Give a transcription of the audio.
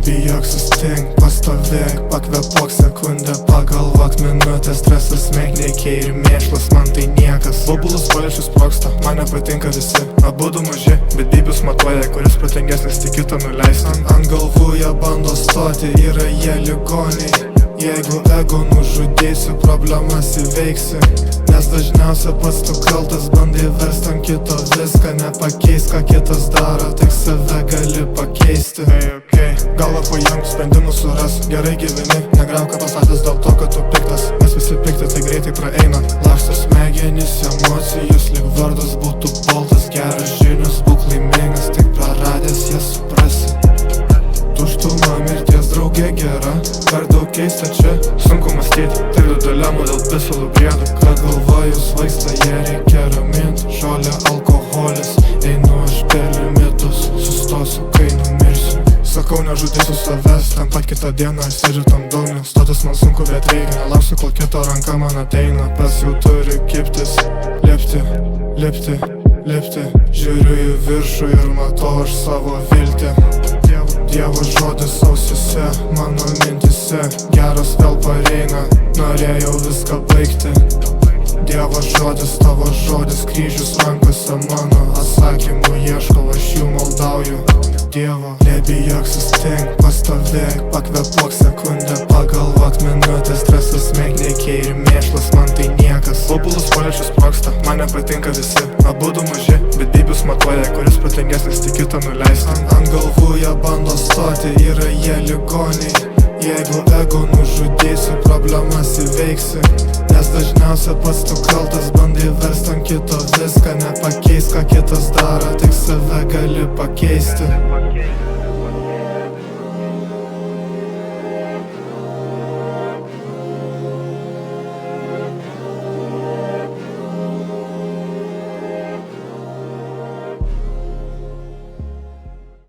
Nebijok sustink, pastovėk, pakvėpuok sekundę, pagalvok minutę, stresas smeignekiai ir mėšlas, man tai niekas. Bubulus paličius sprogsta, man nepatinka visi, abudu maži, bet bybius matuoja, kuris protingesnis tik kitą nuleisti. Ant galvų jie bando stoti, yra jie ligoniai. Jeigu ego nužudysi, problemas įveiksi, nes dažniausia pats tu kaltas, bandai verst ant kito viską, nepakeis, ką kitas daro, tik save gali pakeisti. Galvą paimk, sprendimus suras, gerai gyveni, negriauk ką pasakęs dėl to, kad tu piktas, nes visi pikti tai greitai praeina. Laksto smegenys, emocijus, lyg vardas būtų baltas, geras žinios, būk laimingas, tik praradęs jas suprasi. Tuštuma mirties draugė gera, per daug keista čia, sunku mąstyti, tai dilemų dėl pisulų priedų, kad galvoju svaigsta, jie reikia ramint, žolė alkoholis, einu aš per limitus, sustosiu kai numirsiu. Sakau nežudysiu savęs, ten pat kitą dieną aš sėdžiu tam daunį, stotis man sunku, bet reikia, nelauksiu kol kito ranka man ateina, pats jau turi kiptis, lipti, lipti, lipti, žiūriu į viršų ir matau aš savo viltį. Dievo žodis ausyse, mano mintise, geras vėl pareina, norėjau viską baigti. Dievo žodis, tavo žodis, kryžius rankose mano, atsakymų ieškau, aš jų maldauju. Dievo, nebijok sustink, pastovėk, pakvėpuok sekundę, pagalvok minutę, stresas smeignekiai ir mėšlas, man tai niekas. Bubulus paličius sprogsta, man nepatinka visi, abudu maži, bet bybius matuoja, kuris protingesnis tik kitą nuleisti. Ant galvų jie bando stoti, yra jie ligoniai. Jeigu ego nužudysi, problemas įveiksi, nes dažniausia pats tu kaltas, bandai verst ant kito viską, nepakeis, ką kitas daro, tik save gali pakeisti.